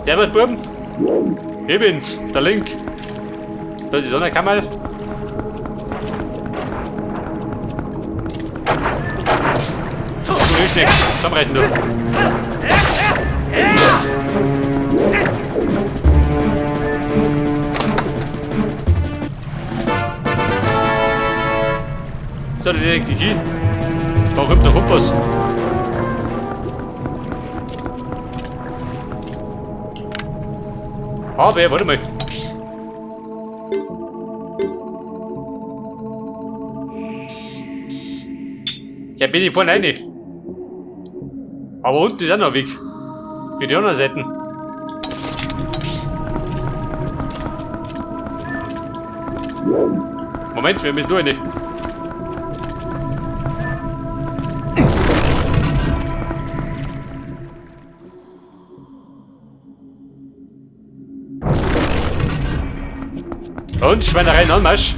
Servus, Buben. Ich bin's, der Link. Das ist auch eine Kammer. Du hilfst nichts. Zusammenreißen, du. So, dann leg dich hin. Warum noch Rumpus? Aber, warte mal. Ja, bin ich vorne rein. Aber unten ist auch noch ein Weg. Für die anderen Seiten. Moment, wir müssen nur eine. Und Schweinereien Anmarsch.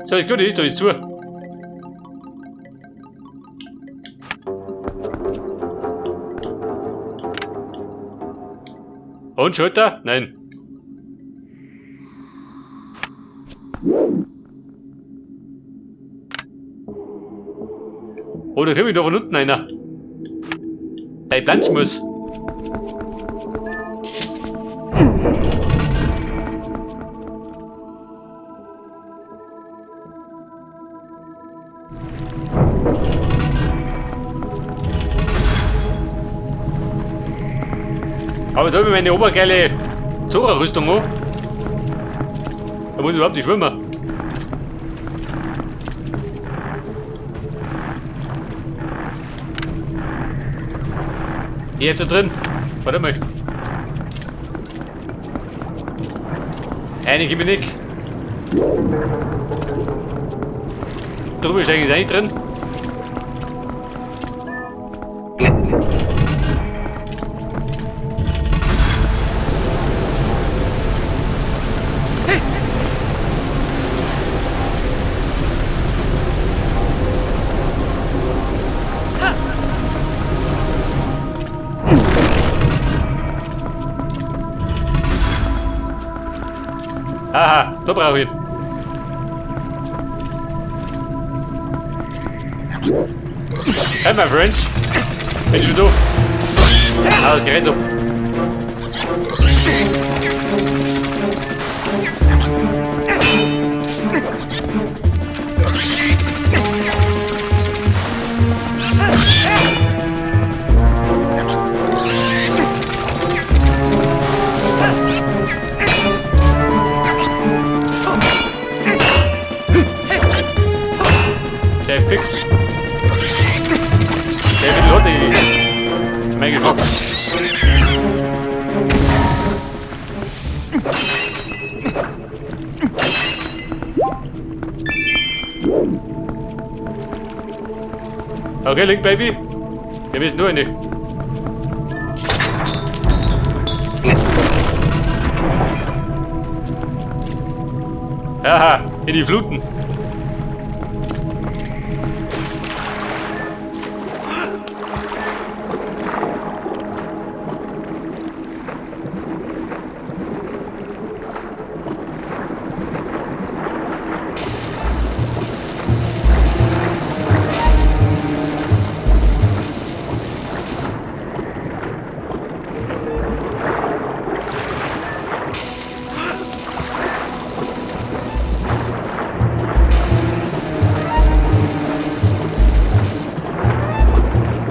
So, ich gut, ich tue zu. Und Schulter? Nein. Oh, da krieg ich noch von unten einer. Der planschen muss. Aber da habe ich meine obergeile Zora-Rüstung an. Da muss ich überhaupt nicht schwimmen. Ich hab da drin. Warte mal. Einige bin ich. Drüber ist eigentlich nicht drin. Aha, da brauche ich ihn. Hey, my friend. Bin ich du? Ah, das Gerät ab. Der ist fix. Der wird Lotte. Mein Geschmack. Okay, Link Baby. Wir müssen nur eine. Aha, in die Fluten.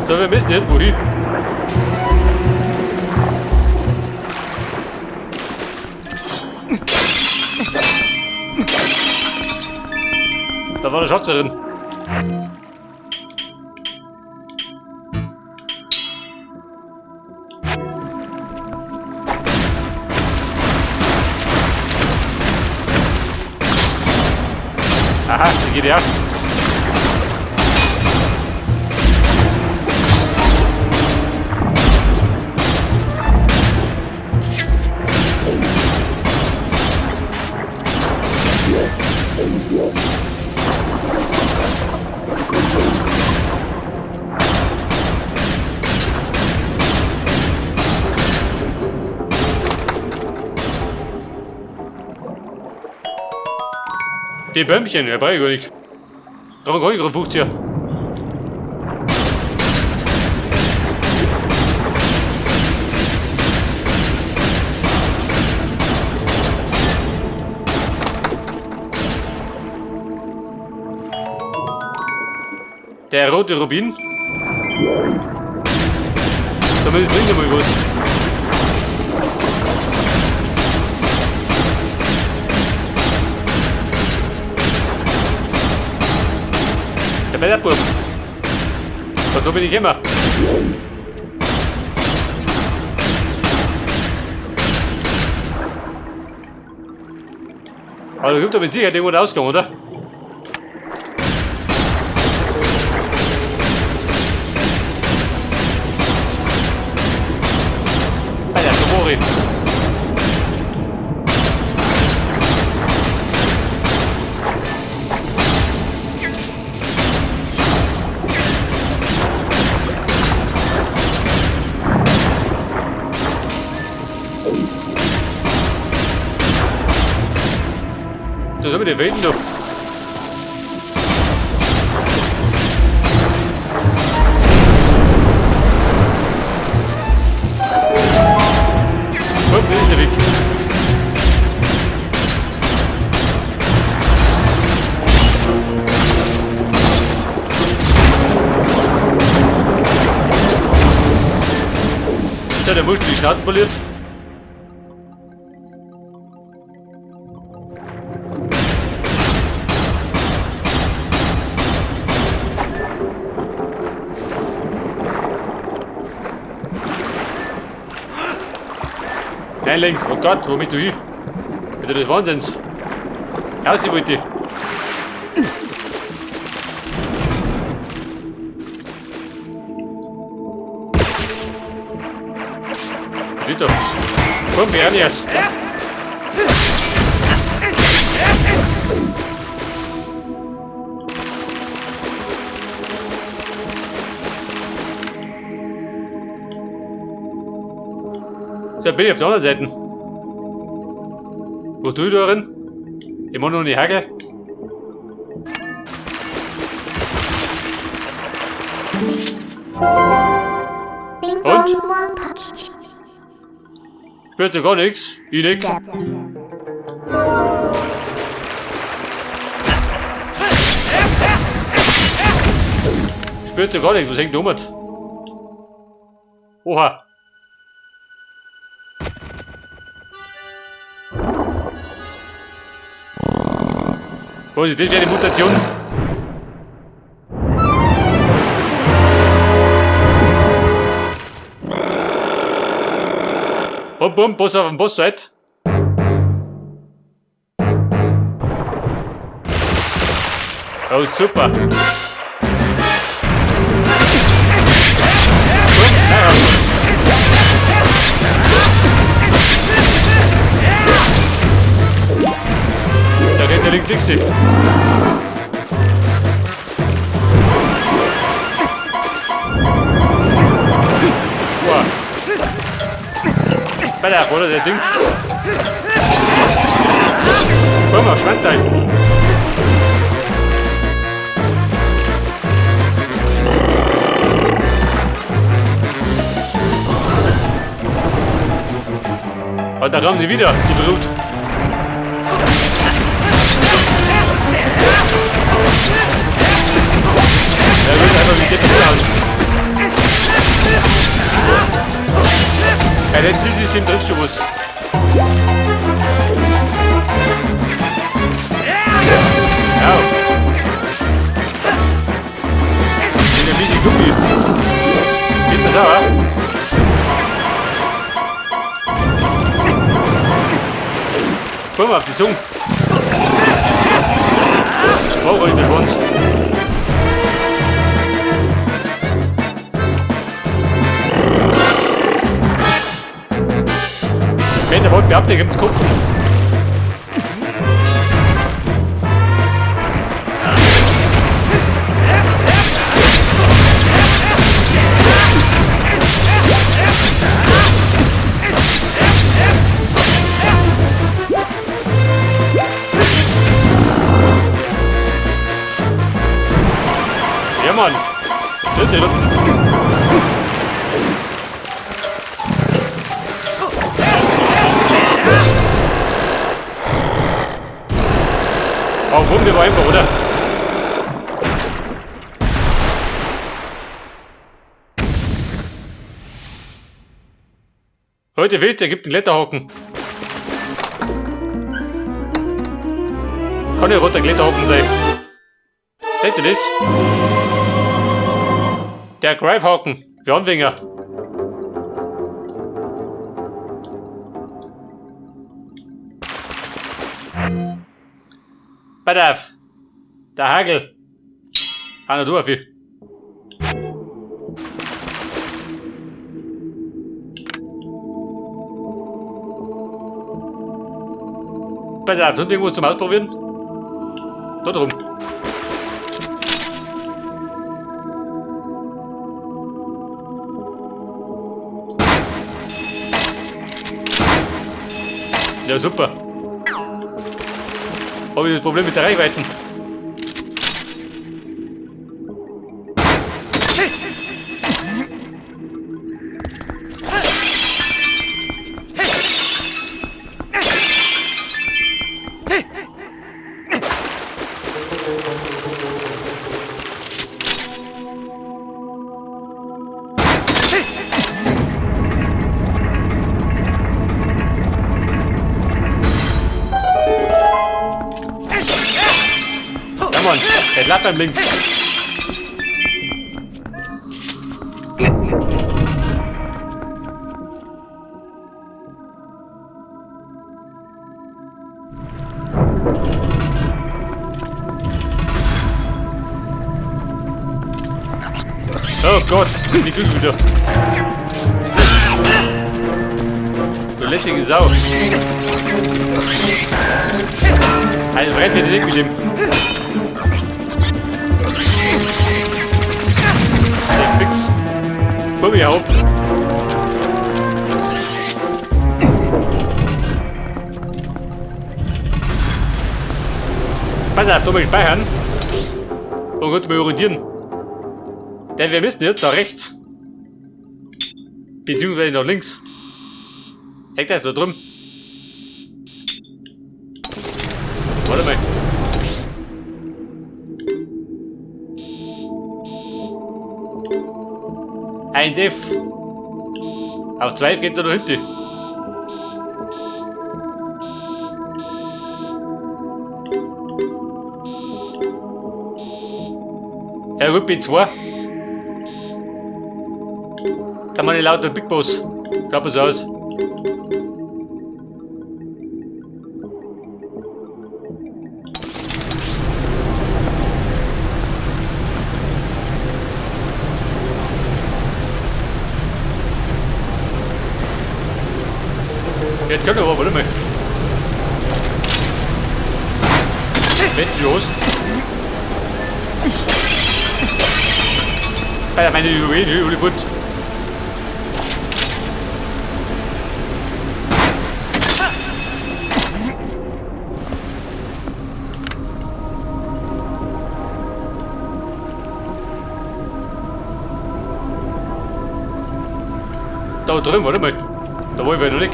So, wir müssen jetzt wohin. Da war der Schatz drin. Aha, die geht ja. Die Bömmchen, brauche ich gar nicht. Da kann ich gerade 50. Der rote Rubin. Damit bringt er mal was. Der Bäderbub. Von da bin ich immer. Aber da gibt es mit Sicherheit irgendwo den Ausgang, oder? Da haben wir den Wenden noch. Komm, ist der Weg. Da der Muschel die Schnauze poliert. Nein, oh Gott, wo bist du hin? Bitte des Wahnsinns. Raus, ich wollte. Bitte. Komm, wir hören jetzt. Da bin ich auf der anderen Seite. Wo tue ich da drin? Ich mach noch eine Hacke. Und? Spürt ja gar nichts. Ich nicht. Spürt ja gar nichts. Was hängt da rum? Oha. Was ist das für eine Mutation? Bum, Boss auf dem Boss-Seite. Oh, super. Da rennt der links nichts. Wow. Bei der oder das Ding. Komm mal, Schwanz sein. Und da kommen sie wieder, die Brut. Ja, wird einfach wie geht das aus. Ja, das Zielsystem trifft schon was. Ja. In der riesigen Gummi. Geht das auch, Komm mal auf die Zunge. Oh, der Schwanz. Wenn der Wort behauptet, gibt's Kotzen. nicht rum. Oh, bumm, der war einfach, oder? Heute wild, der gibt den Kletterhaken. Kann ja roter Kletterhaken sein. Seht ihr das? Der Greifhaken für Anfänger. Pass auf. Der Hagel. Einer du dafür. Pass auf, sonst irgendwas zum Ausprobieren? Da drum. Ja, super. Habe ich das Problem mit der Reichweiten? Er klappt beim Link. Oh Gott, die tut wieder. Du lästige Sau. Also rennt mir den Weg mit dem. Fix. Komm hier auf. Pass auf, du mal speichern. Und gut mal orientieren. Denn wir müssen jetzt nach rechts. Beziehungsweise nach links. Hängt das da drum. Warte mal. Eins F. Auf 2 F geht er da hinten. Ja gut, B2. Kann man nicht lauter Big Boss. Schaut mal so aus. Jetzt können wir aber, warte mal. Wenn du hast. Alter, meine Juwelen, Uli Fut. Da drin, warte mal. Da wollen wir noch nicht.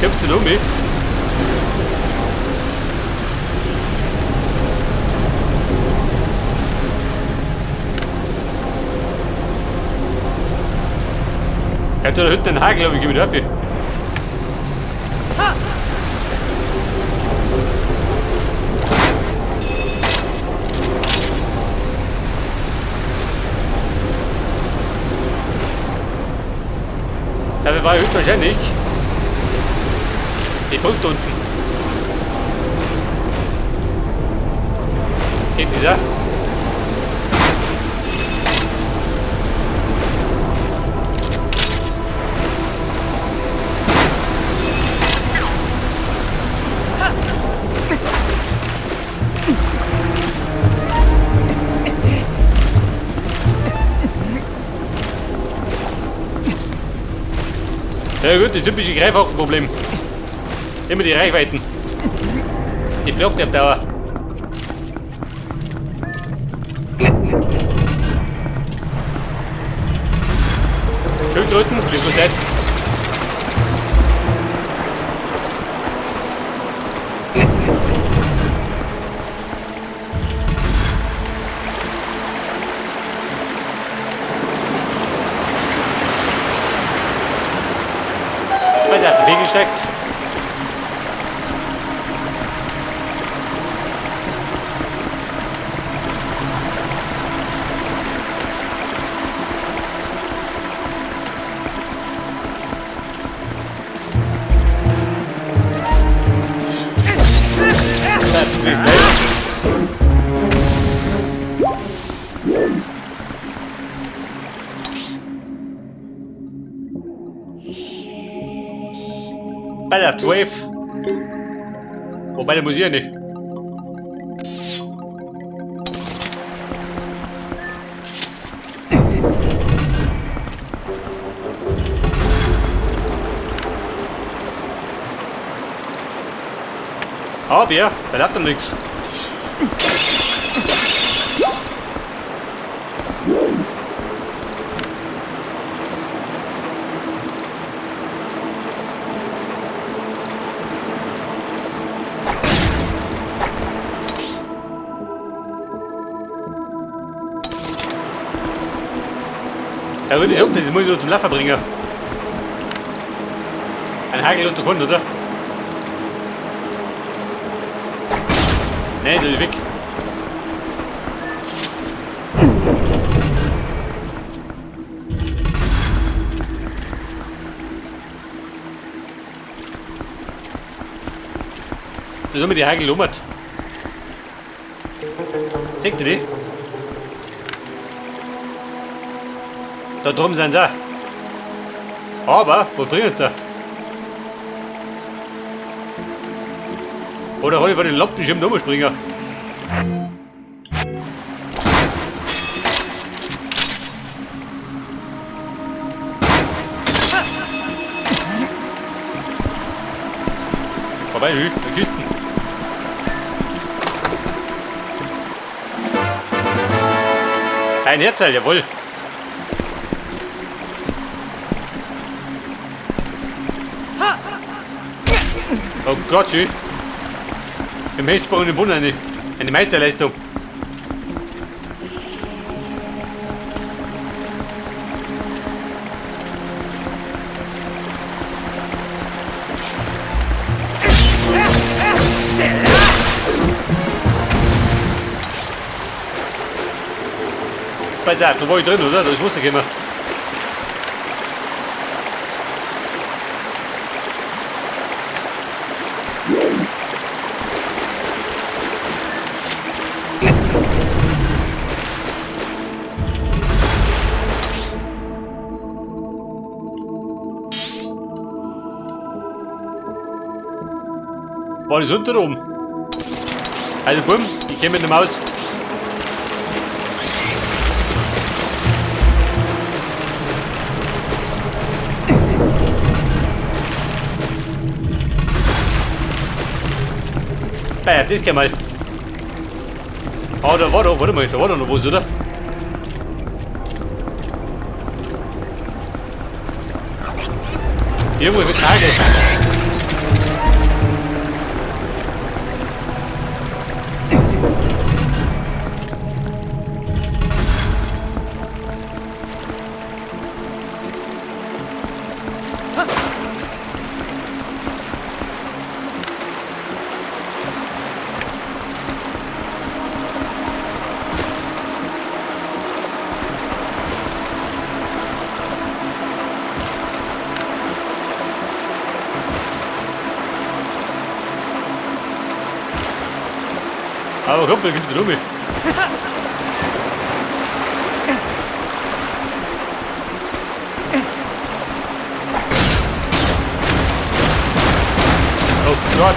Kämpfst du da um mich? Ich hab da hinten einen Hagel, aber ich geh mit dafür. Das war höchstwahrscheinlich die Punkt unten. Geht dieser? Ja gut, das typische Greifhaken-Problem. Immer die Reichweiten. Die blockt auf Dauer. Schön drücken, wie viel Zeit? Weiter, der Weg gesteckt. Bei der 12. Wobei, der muss ich ja nicht. Aber ja, da läuft doch nichts. Ja, wenn ich hab, das muss ich nur zum Laufen bringen. Ein Hagel unter Grund, oder? Nein, du bist weg. Da sind wir die Hagel lummert. Seht ihr die? Da drüben sind sie. Aber, wo bringt der? Oder hol ich von den Lampenschirm nochmal springen? Vorbei, die Kisten. Ein Herzteil, jawohl. Oh Gott, schön. Im Hechtsprung in den Bund eine Meisterleistung. Pass auf, da war ich drin, oder? Das wusste ich immer. War das unter oben? Also bumm, ich gehe mit der Maus. Ja, das geht mal. Oh, da war doch, warte mal, da war doch noch was, oder? Irgendwo mit Nagel. Aber komm, da gibt's den Rummi. Oh Gott.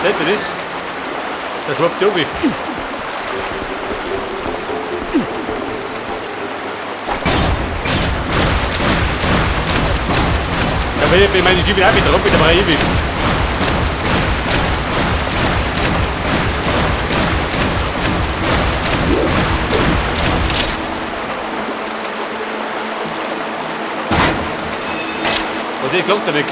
Seht ihr das? Da schwappt der oben. Ja, wenn ich meine Schiebe auch wieder rum bin, dann war ich ewig. Und jetzt kommt er weg.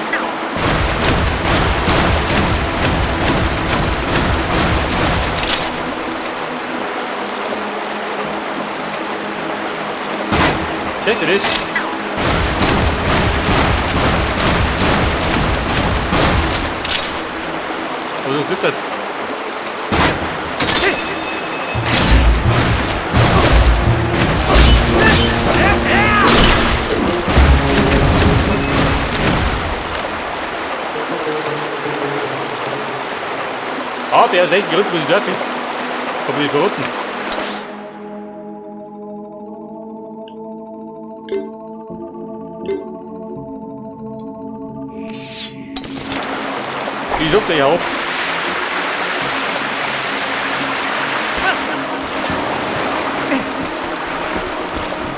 Seht ihr das? Oder gibt das? Ah, der ist weggerückt, muss ich dürfen. Hab ich verrotten. Wie sucht er ja auf?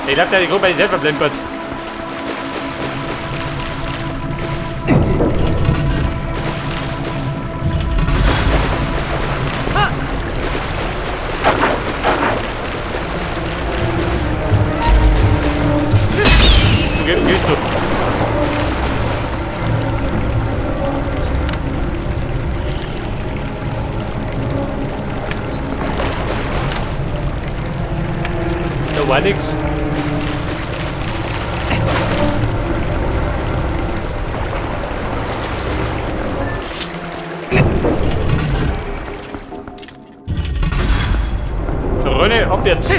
Ich glaube, der hat die Gruppe selber verblempert. Gehst du? Da war nix. Verrönne, abwärts.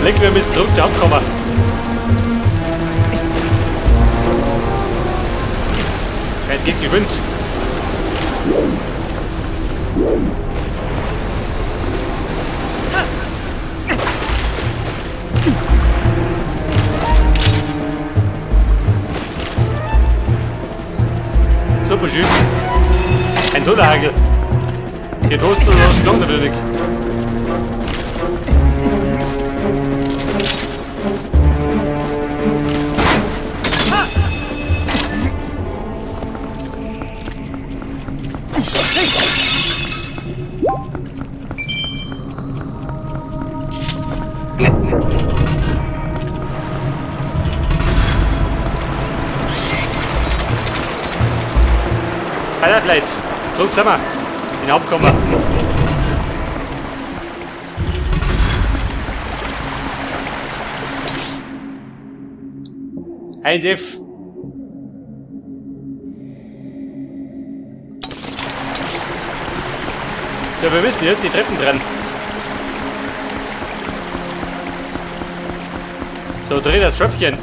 Leck, wir müssen zurück zur Hauptkammer. Es geht gewinnt. Super schön. Ein Donnerhagel. Geht hoch oder was lang natürlich. Twilight, zurück sind wir. In der Hauptkammer. Eins F. So, wir müssen jetzt die Treppen dran. So, dreh das Schöpfchen.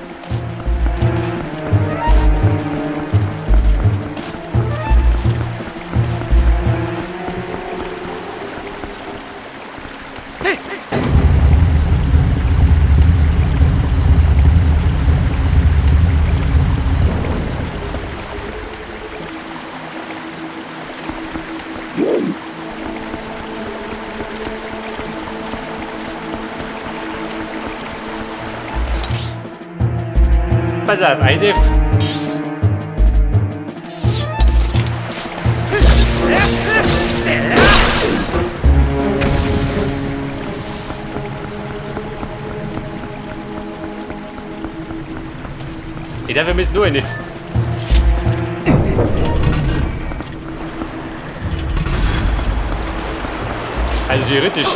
Pass auf, Eidef. Ich darf, wir müssen nur nicht. Also theoretisch.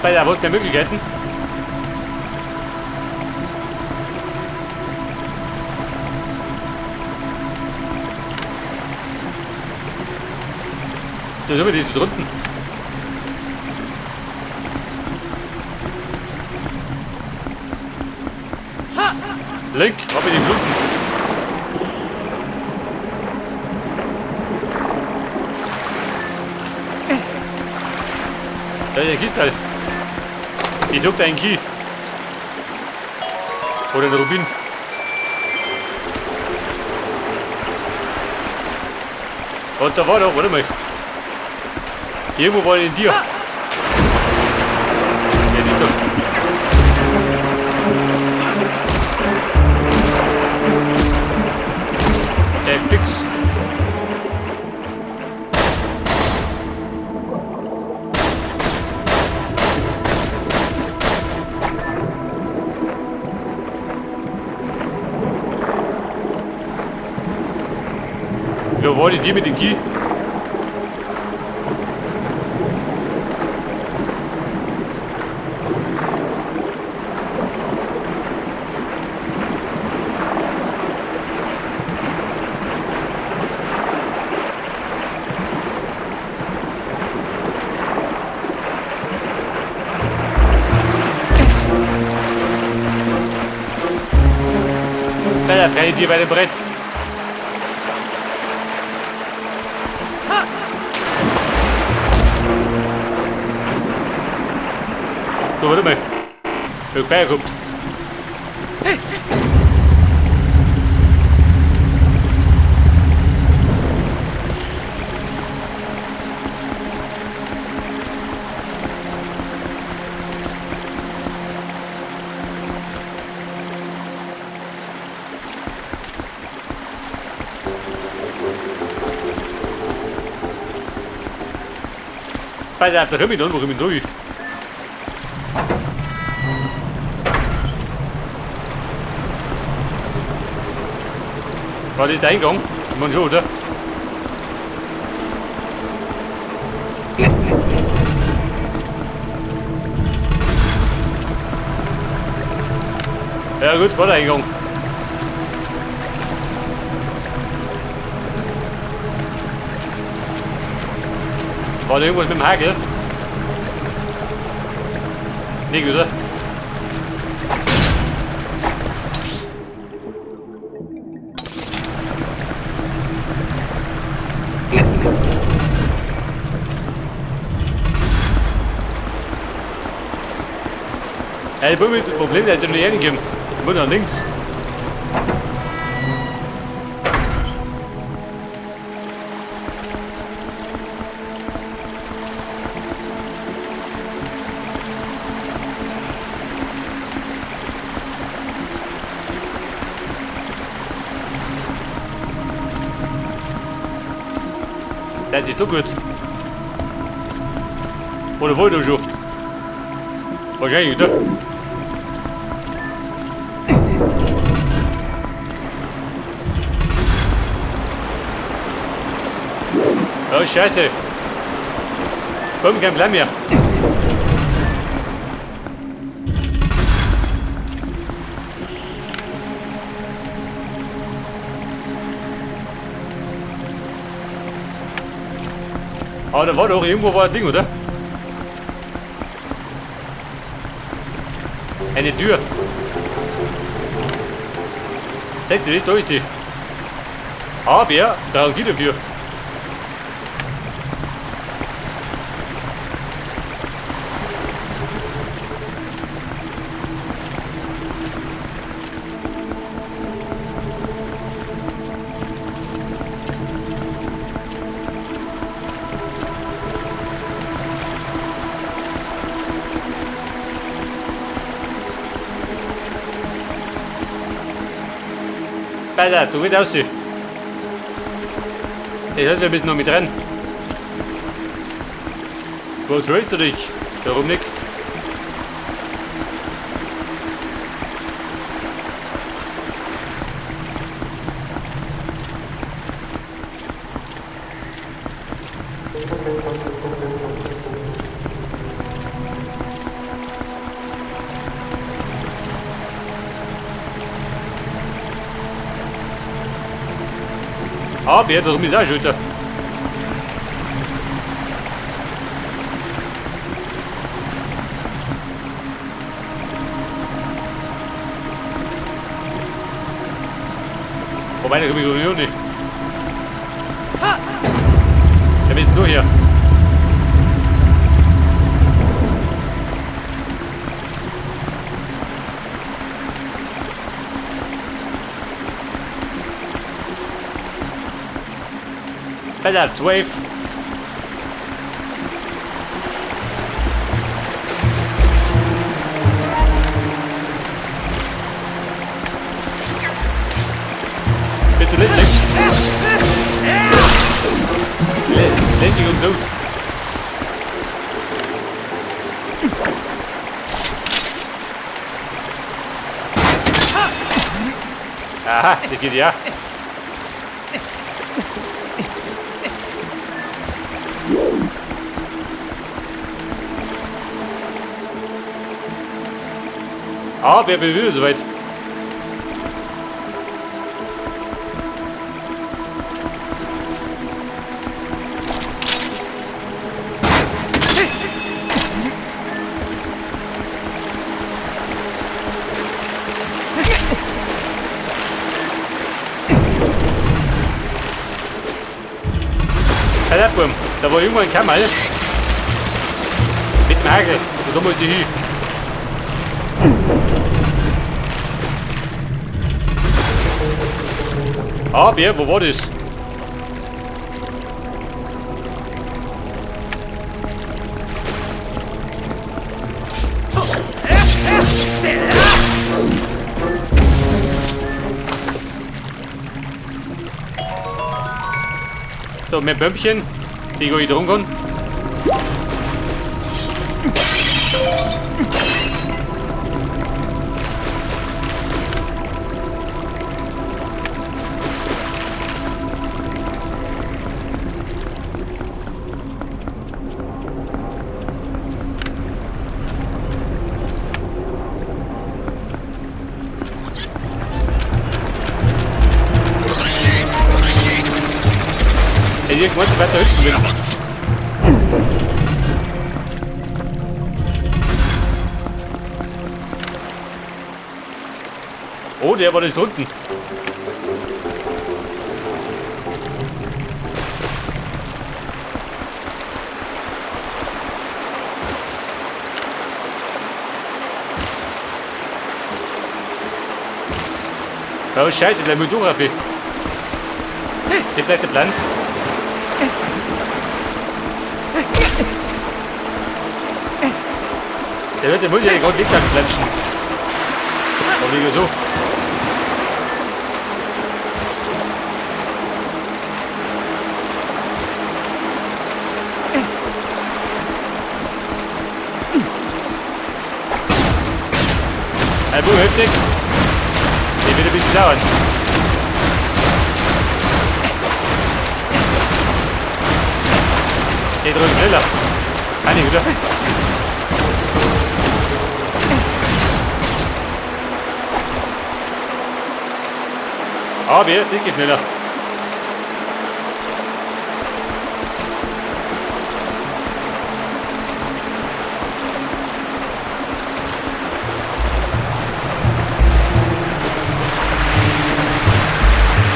Bei der Wort mehr Möglichkeiten. Da sind wir die so drunten. Link, hab ich die Fluten. Da ist ein Kiste. Ich such da einen Key. Oder ein Rubin. Und da war doch, warte mal. Irgendwo war in dir. Ja, nicht das. Der Fix. Ja, war die mit dem Key? Da frei dir bei dem Brett. So, warte mal. Ich bin kommt. Pass auf, da komm ich dann, wo komm ich durch? War das der Eingang? Man schon, oder? Ja gut, war der Eingang. War da irgendwas mit dem Hagel? Nicht, oder? Ja, ich bin mit dem Problem, der hat noch nicht reingegeben. Ich muss nach links. Der hat sich doch gut. Oder wollte er schon? Wahrscheinlich, oder? Oh, Scheiße. Komm, kein Plan mehr. Aber da war doch irgendwo ein Ding, oder? Eine Tür. Denk du nicht, da ist die. Aber da geht dafür. Alter, du willst aussehen. Das heißt, wir müssen noch mit rein. Wo drehst du dich? Warum nicht? Ah, Bär, darum ist auch schon wieder. Wobei, da komme ich sowieso nicht. Ja, wir sind nur hier. Better 12. Bitte lästig. Lästig und gut. Aha, das geht ja. Ah, wer will wieder soweit? Da war irgendwo ein Kammerl. Mit dem Hagel. Und da muss ich hin. Ah, Bär, wo war das? So, mehr Bömmchen, die ich drum kann. Irgendwann so weiter hinten will. Oh, der war das drunten. Oh Scheiße, bleib mal durch, Rappi. Hier bleibt der Plan. Der muss ja gerade wegplanschen. Und wie so. Ein Buch heftig. Der wird ein bisschen dauern. Der drückt schneller. Kann ich, oder? Ah, Bär, das geht schneller.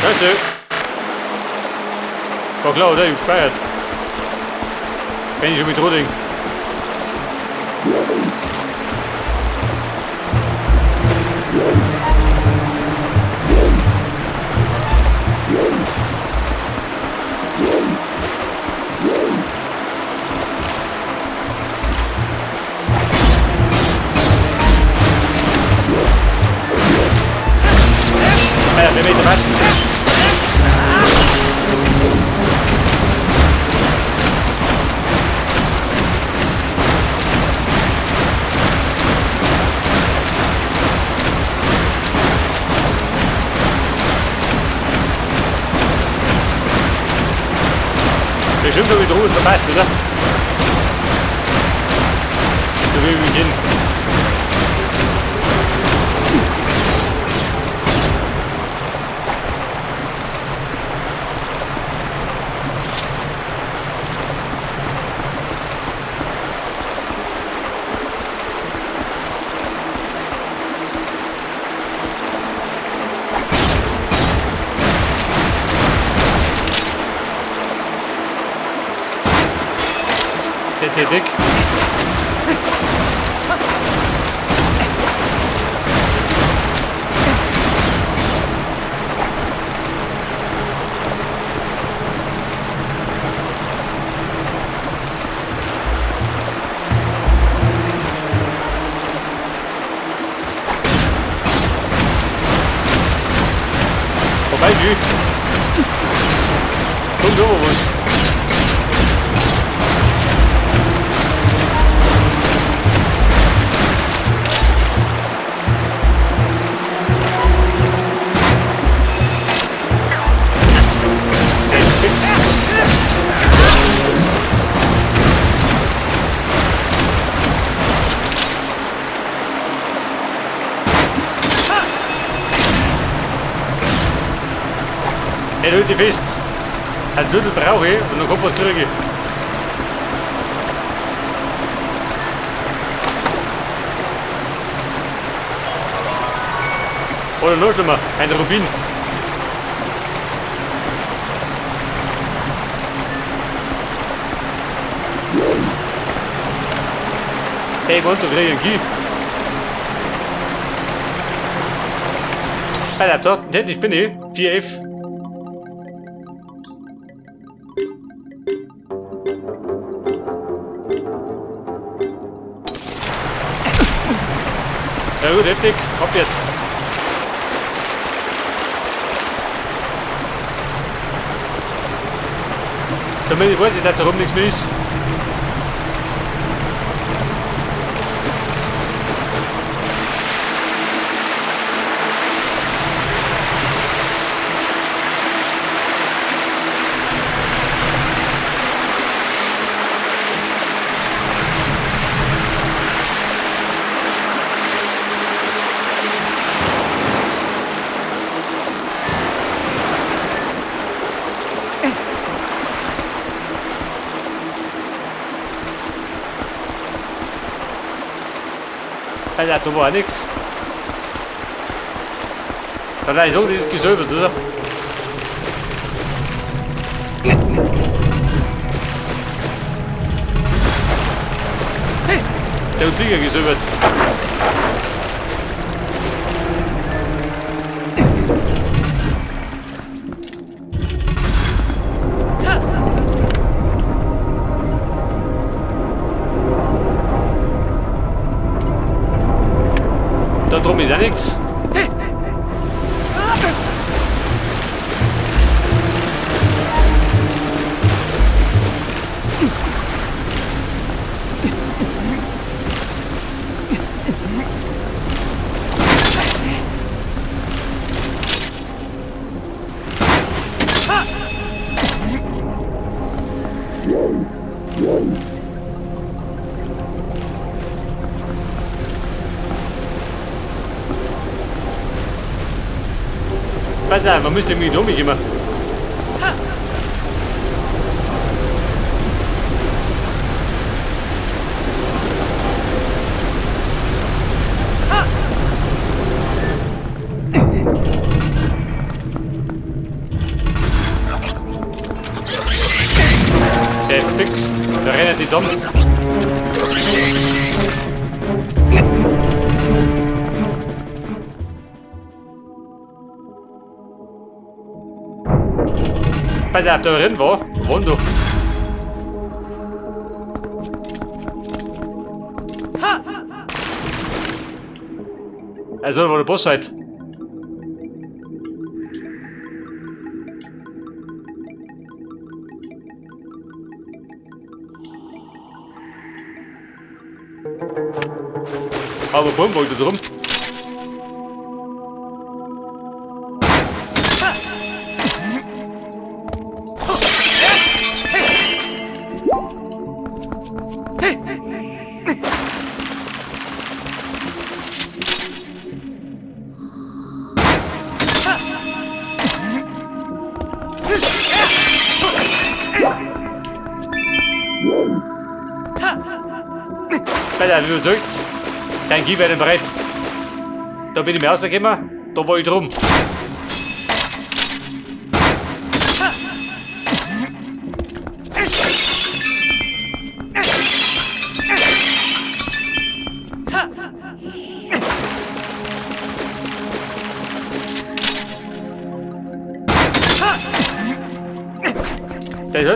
Scheiße. War klar, oder? Ich gefeiert. Kann ich schon mit Roding. Ja, wir werden was. Bestimmt habe ich die Ruhe verpasst, oder? So wie wir gehen. Jetzt hier weg. Vorbei, Jü. Kommt über was. Er hält die fest. Ein Drittel brauche ich und dann kommt was kriege ich. Oder noch schlimmer, ein Rubin. Hey, wollt du kriegen einen Key? Alter, dort, endlich bin ich. 4F. Ja gut, heftig. Ab jetzt. Damit ich weiß, dass da oben nichts mehr ist. Alter, da war nix. Dann ist auch dieses gesäubert, oder? Der hat sicher gesäubert. Da drum ist ja nichts. Weiß nicht, man müsste irgendwie dumm immer. Fix, da rennen die dumm. Pass auf, da drin war. Wohn du. Also, wo der Boss seid. Aber Baum wollte drum. Alter, wie du sagst, dein Gib werden bereit. Da bin ich mir rausgekommen, da war ich drum.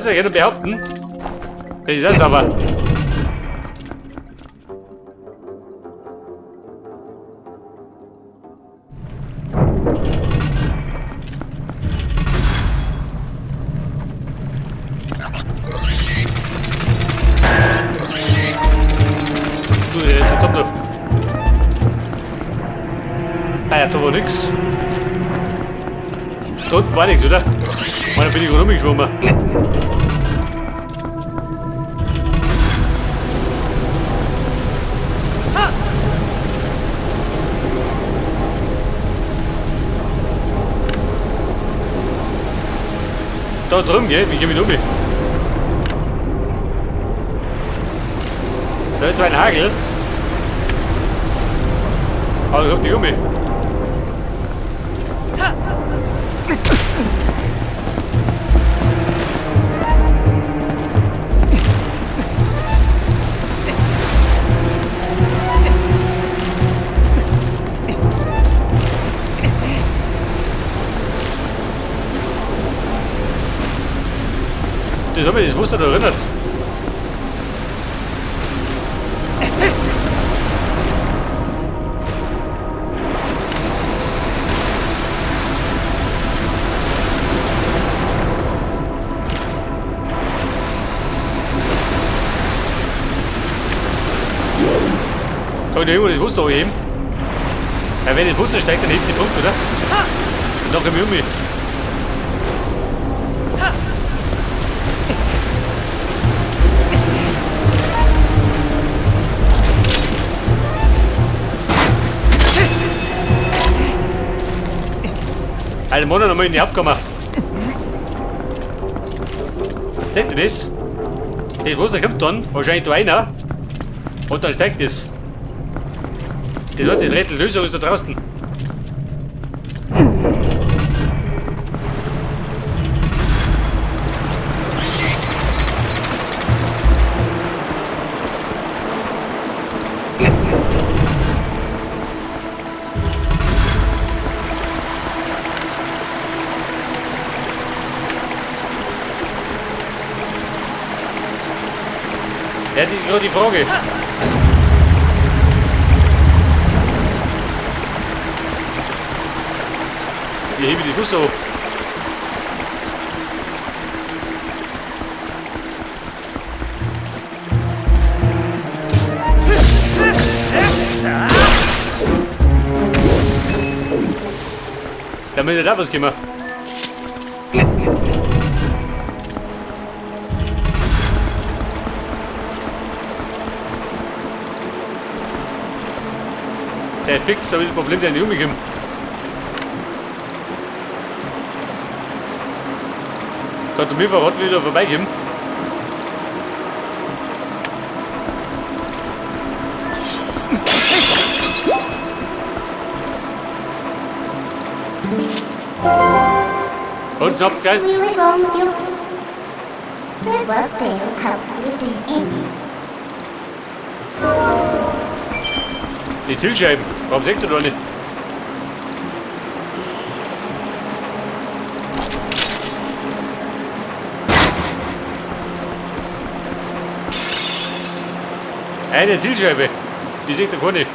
sollst du ja gerne behaupten. Das ist das aber. Da kommt noch. Ah ja, da war nix. Da unten war nichts, oder? Und dann bin ich gerade rumgeschwommen. Da drum, gell? Wie geh ich um? Da ist zwar ein Hagel. Aber ich hab die um. Das hat mich das Wasser da erinnert. Kann ich irgendwo das Wasser anheben? Ja, wenn das Wasser steigt, dann hebt die Punkt, oder? Und dann komme ich um mich. Alter, Mann, nochmal in die Hauptkammer. Seht ihr das? Das Wasser kommt dann, wahrscheinlich da einer. Und dann steigt es. Das hat das Rätsel Lösung ist da draußen. Ja, das ist gerade die Frage. Ich hebe die Fuß hoch. Da müsste da was kommen. Der fix, da ist das Problem, der nicht umgekommen. Kannst du mir verraten, wie da vorbeigehen? Und knapp Geist. Die Tilscheiben, warum sagt ihr da nicht? Eine Zielscheibe, die sieht er gar nicht.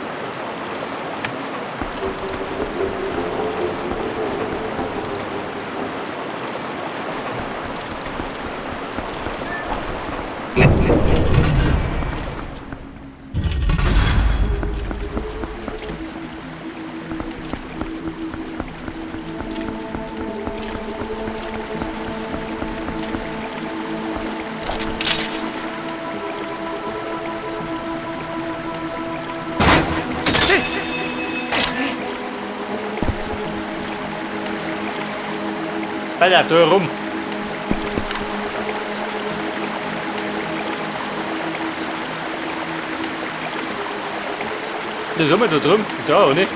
Alter, da herum. Da sind wir da drüben. Da, oder?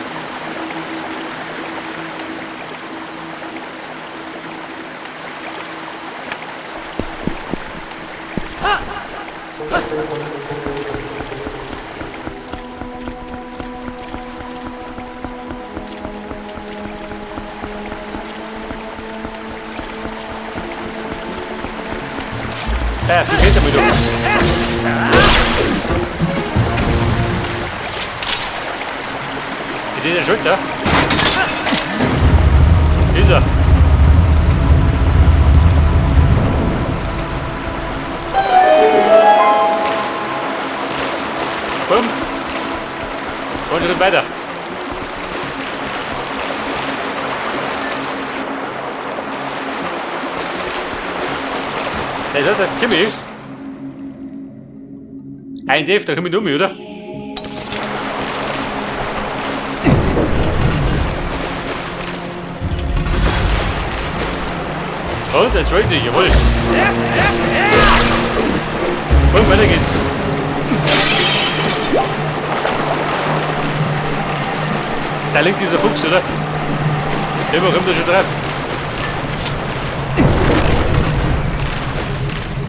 Ja, du gehst damit um. Ist der Schulter? Ist er? Komm. Und Schritt weiter. Der sagt, Kimi. Ein Dave, da komm ich um, oder? Und er trollt sich, jawohl. Und weiter geht's. Da linkt dieser Fuchs, oder? Immer kommt er schon drauf.